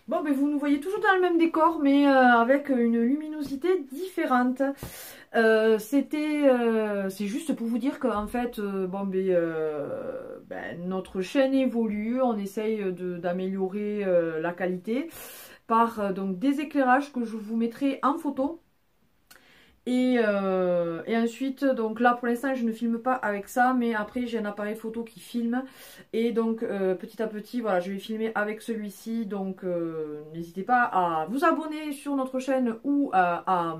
Bon, mais vous nous voyez toujours dans le même décor, mais avec une luminosité différente. C'est juste pour vous dire qu'en fait, bon, notre chaîne évolue, on essaye d'améliorer la qualité par donc des éclairages que je vous mettrai en photo. Et ensuite, donc là pour l'instant je ne filme pas avec ça, mais après j'ai un appareil photo qui filme. Et donc petit à petit, voilà, je vais filmer avec celui-ci. Donc n'hésitez pas à vous abonner sur notre chaîne ou à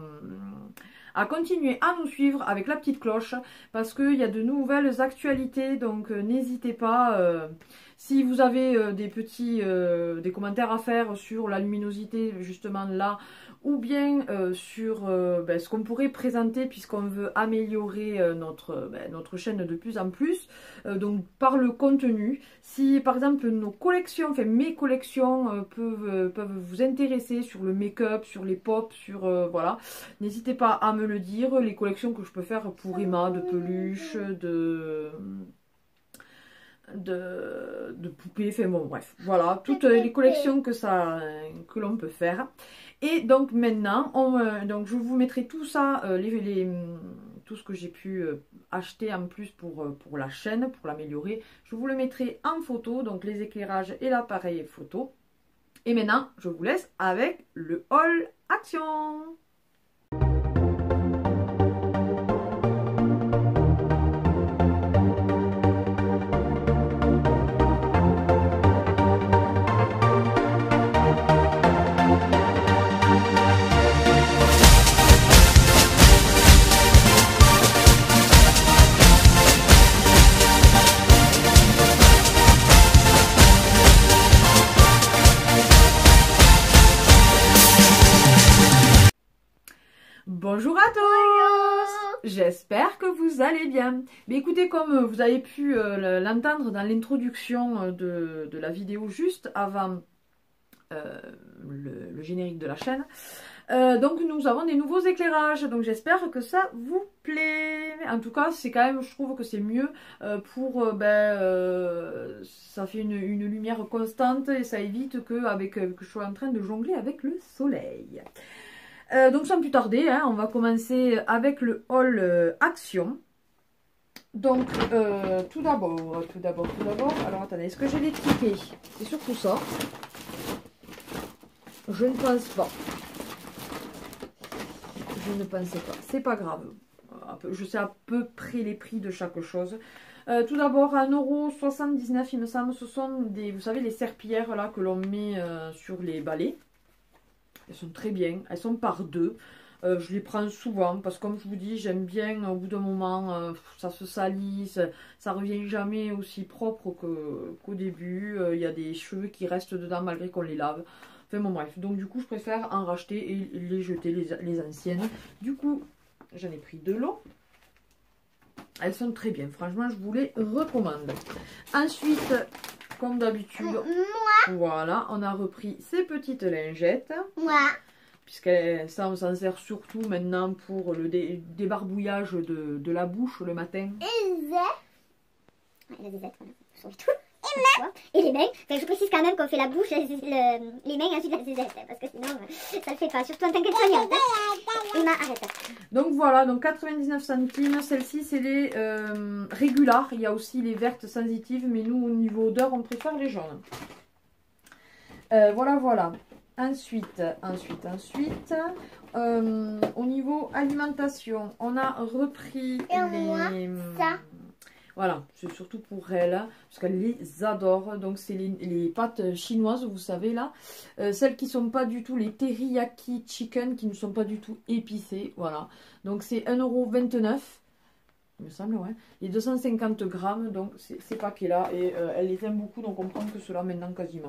continuer à nous suivre avec la petite cloche. Parce qu'il y a de nouvelles actualités, donc n'hésitez pas. Si vous avez des commentaires à faire sur la luminosité justement là, ou bien sur ce qu'on pourrait présenter puisqu'on veut améliorer notre chaîne de plus en plus, donc par le contenu. Si par exemple nos collections, enfin mes collections peuvent vous intéresser sur le make-up, sur les pop, sur voilà, n'hésitez pas à me le dire, les collections que je peux faire pour Emma, de peluches, de poupées, enfin bon bref, voilà, toutes les collections que l'on peut faire. Et donc maintenant, donc je vous mettrai tout ça, tout ce que j'ai pu acheter en plus pour la chaîne, pour l'améliorer, je vous le mettrai en photo, donc les éclairages et l'appareil photo. Et maintenant, je vous laisse avec le haul action. Bonjour à tous, j'espère que vous allez bien. Mais écoutez, comme vous avez pu l'entendre dans l'introduction de la vidéo juste avant le générique de la chaîne, donc nous avons des nouveaux éclairages, donc j'espère que ça vous plaît. En tout cas, c'est quand même, je trouve que c'est mieux ça fait une lumière constante et ça évite que je sois en train de jongler avec le soleil. Donc sans plus tarder, hein, on va commencer avec le haul action. Donc tout d'abord, alors attendez, est-ce que j'ai les tickets? C'est surtout ça. Je ne pense pas. Je ne pensais pas. C'est pas grave. Je sais à peu près les prix de chaque chose. Tout d'abord, à 1,79 €, il me semble, ce sont des, vous savez, les serpillères là que l'on met sur les balais. Elles sont très bien, elles sont par deux. Je les prends souvent parce que comme je vous dis, j'aime bien au bout d'un moment, ça se salit, ça revient jamais aussi propre qu'au début. Il y a des cheveux qui restent dedans malgré qu'on les lave. Enfin bon bref, donc du coup je préfère en racheter et les jeter, les anciennes. Du coup, j'en ai pris 2 lots. Elles sont très bien, franchement je vous les recommande. Ensuite, comme d'habitude, voilà, on a repris ces petites lingettes. Puisque ça, on s'en sert surtout maintenant pour le débarbouillage de la bouche le matin. Et les mains, enfin, je précise quand même qu'on fait la bouche, les mains ensuite la zézette, parce que sinon ça le fait pas, surtout en tant qu'aide-soignante. Emma, arrête. Donc voilà, donc 99 centimes, celle-ci c'est les régulars, il y a aussi les vertes sensitives, mais nous au niveau odeur on préfère les jaunes. Voilà. Ensuite, au niveau alimentation, on a repris ça. Voilà, c'est surtout pour elle, parce qu'elle les adore. Donc c'est les pâtes chinoises, vous savez là. Celles qui sont pas du tout, les teriyaki chicken, qui ne sont pas du tout épicées. Voilà, donc c'est 1,29 €. Il me semble, ouais. Les 250 grammes, donc ces paquets-là. Et elle les aime beaucoup, donc on prend que cela maintenant quasiment.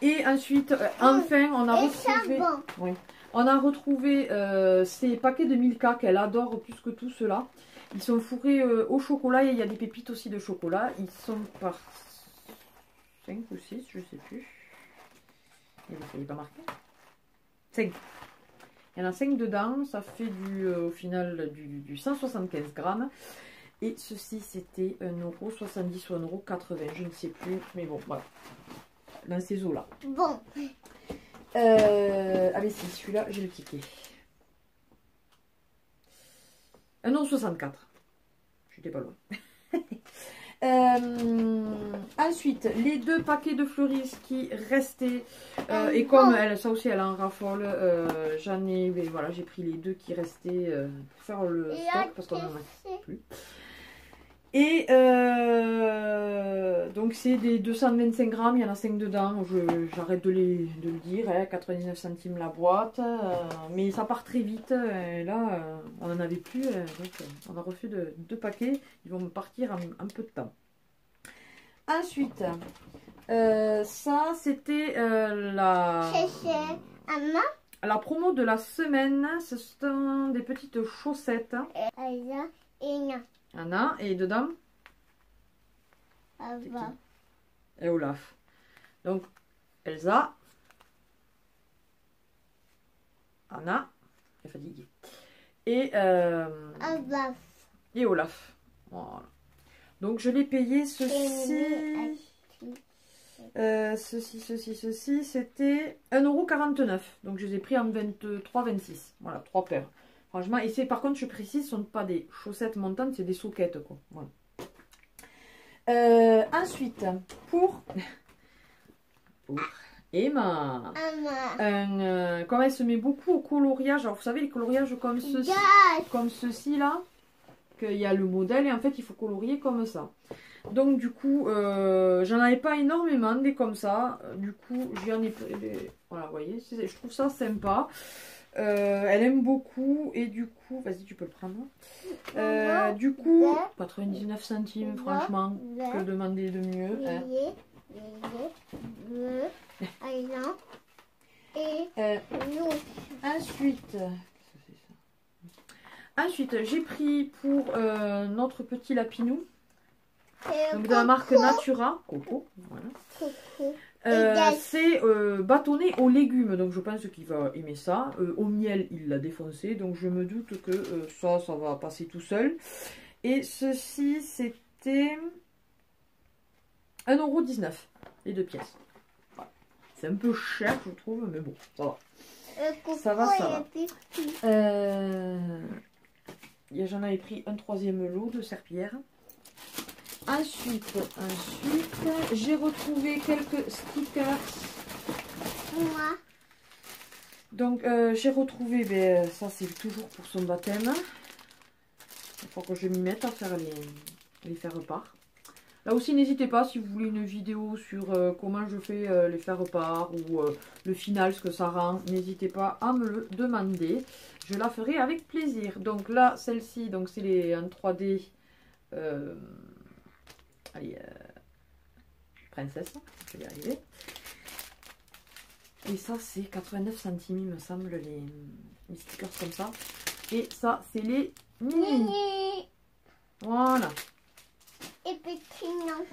Et ensuite, enfin, on a retrouvé... Oui, on a retrouvé ces paquets de Milka qu'elle adore plus que tout cela. Ils sont fourrés au chocolat et il y a des pépites aussi de chocolat. Ils sont par 5 ou 6, je sais plus. Il n'est pas marqué. 5. Il y en a 5 dedans. Ça fait au final du 175 grammes. Et ceci, c'était 1,70 € ou 1,80 €. Je ne sais plus. Mais bon, voilà. dans ces eaux-là. Bon. Ah mais si, celui-là, j'ai le ticket. 1,64 €. J'étais pas loin. Ensuite, les 2 paquets de Fleuris qui restaient. Et comme elle, ça aussi, elle en raffole, j'en ai. Voilà, j'ai pris les 2 qui restaient pour faire le stock parce qu'on en a plus. Et donc c'est des 225 grammes, il y en a 5 dedans, j'arrête de le dire, hein, 99 centimes la boîte, mais ça part très vite, et là on n'en avait plus, donc on a refait 2 paquets, ils vont me partir en peu de temps. Ensuite, ça c'était la promo de la semaine, ce sont des petites chaussettes. Anna, et dedans et Olaf. Donc Elsa, Anna, elle est fatiguée, et Olaf. Voilà. Donc je l'ai payé ceci, c'était 1,49 €. Donc je les ai pris en 23,26 €. Voilà, 3 paires. Franchement, et c'est, par contre, je précise, ce ne sont pas des chaussettes montantes, c'est des soquettes, quoi. Voilà. Ensuite, pour Emma, comme elle se met beaucoup au coloriage, alors vous savez, les coloriages comme ceci là, qu'il y a le modèle, et en fait, il faut colorier comme ça. Donc, du coup, j'en avais pas énormément des comme ça. Du coup, j'en ai. Voilà, vous voyez, je trouve ça sympa. Elle aime beaucoup et du coup, vas-y, tu peux le prendre. Du coup, 99 centimes, franchement, que demander de mieux, hein. Ensuite, j'ai pris pour notre petit lapinou, donc de la marque Natura, Coco, voilà. C'est bâtonné aux légumes, donc je pense qu'il va aimer ça. Au miel, il l'a défoncé, donc je me doute que ça va passer tout seul. Et ceci, c'était 1,19 €, les 2 pièces. Voilà. C'est un peu cher, je trouve, mais bon, ça va. Ça va. J'en avais pris un 3e lot de serpillères. Ensuite, j'ai retrouvé quelques stickers. Donc, j'ai retrouvé, ça c'est toujours pour son baptême. Il faut que je m'y mette à faire les faire-part. Là aussi, n'hésitez pas si vous voulez une vidéo sur comment je fais les faire-part ou le final, ce que ça rend. N'hésitez pas à me le demander. Je la ferai avec plaisir. Donc là, celle-ci, donc c'est les en 3D. Allez, princesse, je vais y arriver. Et ça, c'est 89 centimes, il me semble, les stickers comme ça. Et ça, c'est les mini. Voilà. Et petit, non.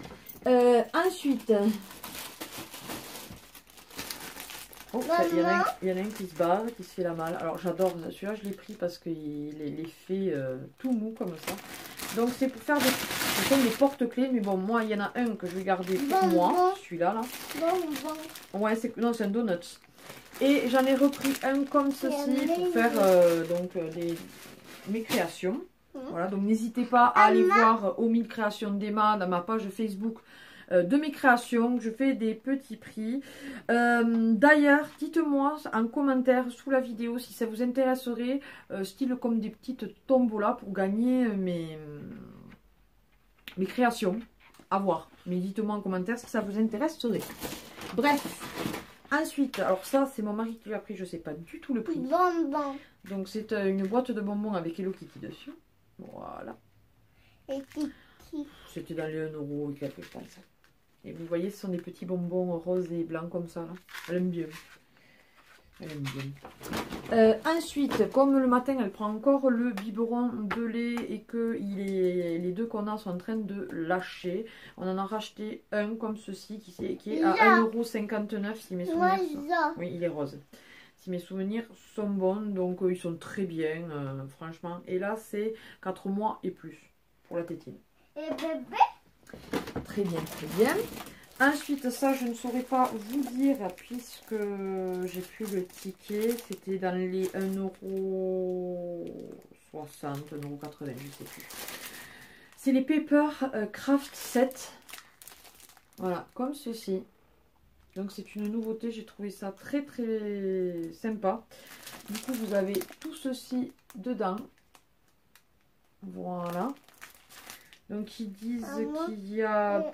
Ensuite, oh, il y en a un qui se barre, qui se fait la malle. Alors, j'adore celui-là, je l'ai pris parce qu'il est fait tout mou comme ça. Donc, c'est pour faire des porte-clés. Mais bon, moi, il y en a un que je vais garder pour moi. Celui-là, là. Ouais, non, c'est un donut. Et j'en ai repris un comme ceci pour faire mes créations. Voilà, donc n'hésitez pas à aller voir aux 1000 créations d'Emma dans ma page Facebook de mes créations. Je fais des petits prix. D'ailleurs, dites-moi en commentaire sous la vidéo si ça vous intéresserait, style comme des petites tombolas pour gagner mes créations. À voir. Mais dites-moi en commentaire si ça vous intéresserait. Bref. Ensuite, alors ça, c'est mon mari qui l'a pris. Je ne sais pas du tout le prix. Bonbons. Donc, c'est une boîte de bonbons avec Hello Kitty dessus. Voilà. C'était dans les 1 € et quelques, je pense. Et vous voyez, ce sont des petits bonbons roses et blancs comme ça. Là. Elle aime bien. Elle aime bien. Ensuite, comme le matin, elle prend encore le biberon de lait et que les 2 qu'on a sont en train de lâcher. On en a racheté un comme ceci qui est à 1,59 € si mes souvenirs sont... Oui, il est rose. Si mes souvenirs sont bons, donc ils sont très bien, franchement. Et là, c'est 4 mois et plus pour la tétine. Et bébé? Très bien, très bien. Ensuite, ça, je ne saurais pas vous dire puisque j'ai plus le ticket. C'était dans les 1,60 €, 1,80 €, je sais plus. C'est les Paper Craft Set. Voilà, comme ceci. Donc, c'est une nouveauté. J'ai trouvé ça très, très sympa. Du coup, vous avez tout ceci dedans. Voilà. Donc, ils disent qu'il y a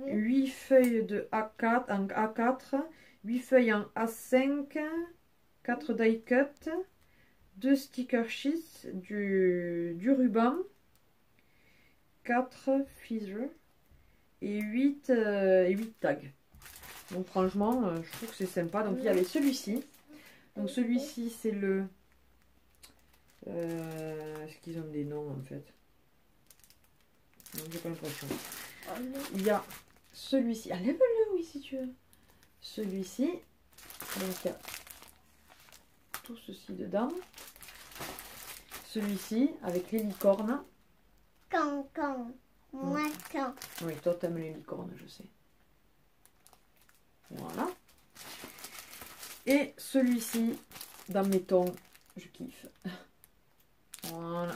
8 feuilles de A4, en A4, 8 feuilles en A5, 4 die cut, 2 sticker sheets, du ruban, 4 feathers et 8 tags. Donc, franchement, je trouve que c'est sympa. Donc, il y avait celui-ci. Donc, celui-ci, c'est le... Est-ce qu'ils ont des noms, en fait? J'ai pas l'impression. Il y a celui-ci. Ah, lève-le, oui, si tu veux. Celui-ci. Donc, il y a tout ceci dedans. Celui-ci, avec les licornes. Quand. Moi, quand. Oui, toi, t'aimes les licornes, je sais. Voilà. Et celui-ci, dans mes tons, je kiffe. Voilà.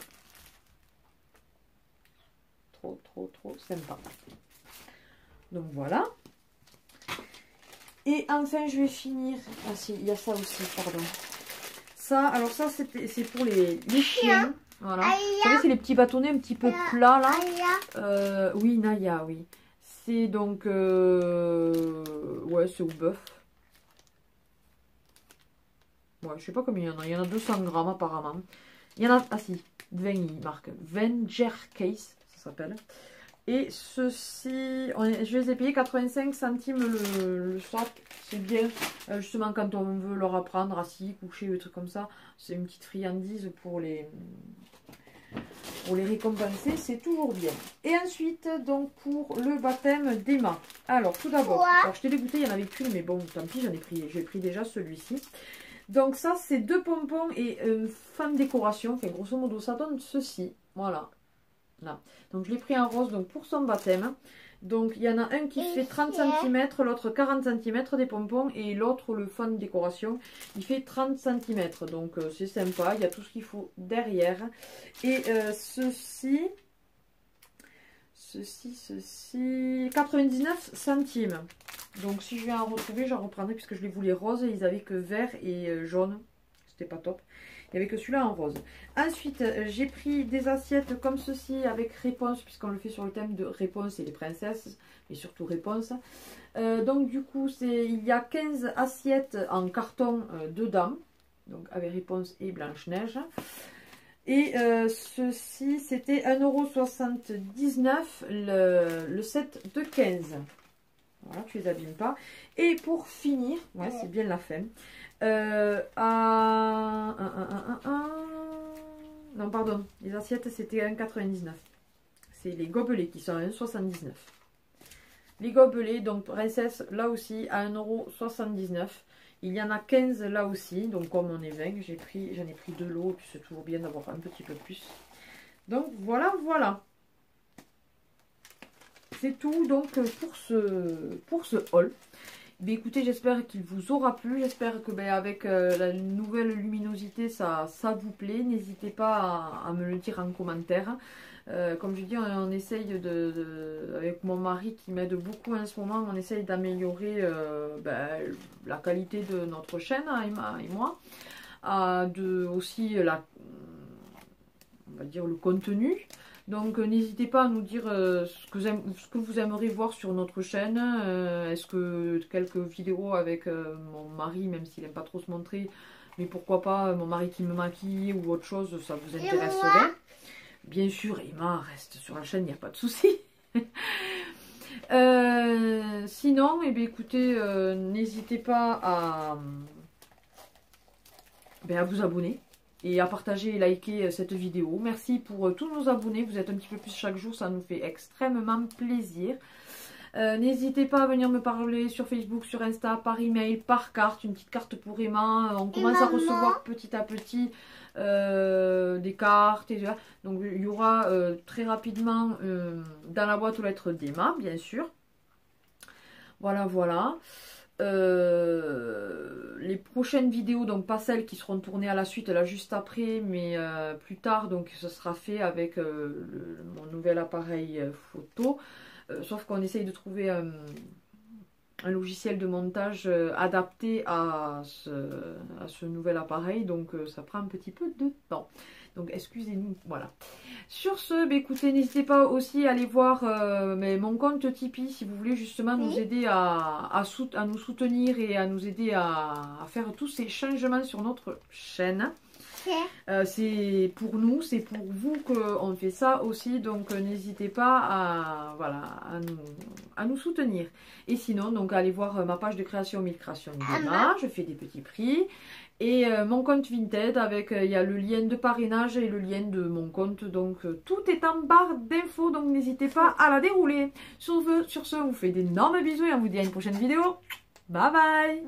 Trop sympa. Donc voilà. Et enfin, je vais finir. Ah si, il y a ça aussi, pardon. Ça, alors ça, c'est pour les chiens. Voilà. Vous savez, c'est les petits bâtonnets un petit peu plats là. Oui, Naya, oui. C'est donc... ouais, c'est au bœuf. Ouais, je sais pas combien il y en a. Il y en a 200 grammes apparemment. Il y en a... Ah si, 20, il marque. Venger Case, ça s'appelle. Et ceci, je les ai payés 85 centimes le sac. C'est bien, justement, quand on veut leur apprendre à s'y coucher, des trucs comme ça. C'est une petite friandise pour les récompenser. C'est toujours bien. Et ensuite, donc, pour le baptême d'Emma. Alors, tout d'abord, alors je t'ai dégoûté, il n'y en avait qu'une, mais bon, tant pis, j'ai pris déjà celui-ci. Donc ça, c'est 2 pompons et fin de décoration. Enfin, grosso modo, ça donne ceci. Voilà. Là. Donc je l'ai pris en rose donc pour son baptême. Donc il y en a un qui fait 30 cm, l'autre 40 cm des pompons et l'autre, le fond de décoration, il fait 30 cm. Donc c'est sympa, il y a tout ce qu'il faut derrière. Et ceci 99 centimes. Donc si je vais en retrouver, j'en reprendrai puisque je les voulais roses et ils avaient que vert et jaune. C'était pas top. Il n'y avait que celui-là en rose. Ensuite, j'ai pris des assiettes comme ceci avec réponse, puisqu'on le fait sur le thème de réponse et les princesses, mais surtout réponse. Donc du coup, il y a 15 assiettes en carton dedans, donc avec réponse et Blanche-Neige. Et ceci, c'était 1,79 € le set de 15. Voilà, tu les abîmes pas. Et pour finir, ouais, c'est bien la fin. Non, pardon, les assiettes c'était 1,99 €. C'est les gobelets qui sont à 1,79 €. Les gobelets, donc princesse, là aussi à 1,79 €. Il y en a 15 là aussi, donc comme on est 20, j'en ai pris 2 lots, puis c'est toujours bien d'avoir un petit peu plus. Donc voilà, voilà. C'est tout donc pour ce haul. Mais écoutez, j'espère qu'il vous aura plu. J'espère que avec la nouvelle luminosité, ça vous plaît. N'hésitez pas à me le dire en commentaire. Comme je dis, on essaye avec mon mari qui m'aide beaucoup en ce moment, on essaye d'améliorer la qualité de notre chaîne, Emma et moi. Aussi, on va dire, le contenu. Donc n'hésitez pas à nous dire ce que vous aimeriez voir sur notre chaîne. Est-ce que quelques vidéos avec mon mari, même s'il n'aime pas trop se montrer, mais pourquoi pas mon mari qui me maquille ou autre chose, ça vous intéresserait. Bien sûr, Emma reste sur la chaîne, il n'y a pas de souci. Sinon, eh bien, écoutez, n'hésitez pas à vous abonner. Et à partager et liker cette vidéo. Merci pour tous nos abonnés. Vous êtes un petit peu plus chaque jour. Ça nous fait extrêmement plaisir. N'hésitez pas à venir me parler sur Facebook, sur Insta, par email, par carte. Une petite carte pour Emma. On commence à recevoir petit à petit des cartes. Donc il y aura très rapidement dans la boîte aux lettres d'Emma, bien sûr. Voilà, voilà. Les prochaines vidéos, donc pas celles qui seront tournées à la suite, là juste après, mais plus tard, donc ce sera fait avec mon nouvel appareil photo. Sauf qu'on essaye de trouver un logiciel de montage adapté à ce nouvel appareil, donc ça prend un petit peu de temps. Donc excusez-nous, voilà. Sur ce, bah, écoutez, n'hésitez pas aussi à aller voir mon compte Tipeee si vous voulez justement nous aider à nous soutenir et à nous aider à faire tous ces changements sur notre chaîne. C'est pour nous, c'est pour vous qu'on fait ça aussi, donc n'hésitez pas à nous soutenir. Et sinon, donc allez voir ma page de création 1000 créations d'Emma, je fais des petits prix. Et mon compte Vinted avec, il y a le lien de parrainage et le lien de mon compte, donc tout est en barre d'infos, donc n'hésitez pas à la dérouler. Sur ce, on vous fait d'énormes bisous et on vous dit à une prochaine vidéo. Bye bye.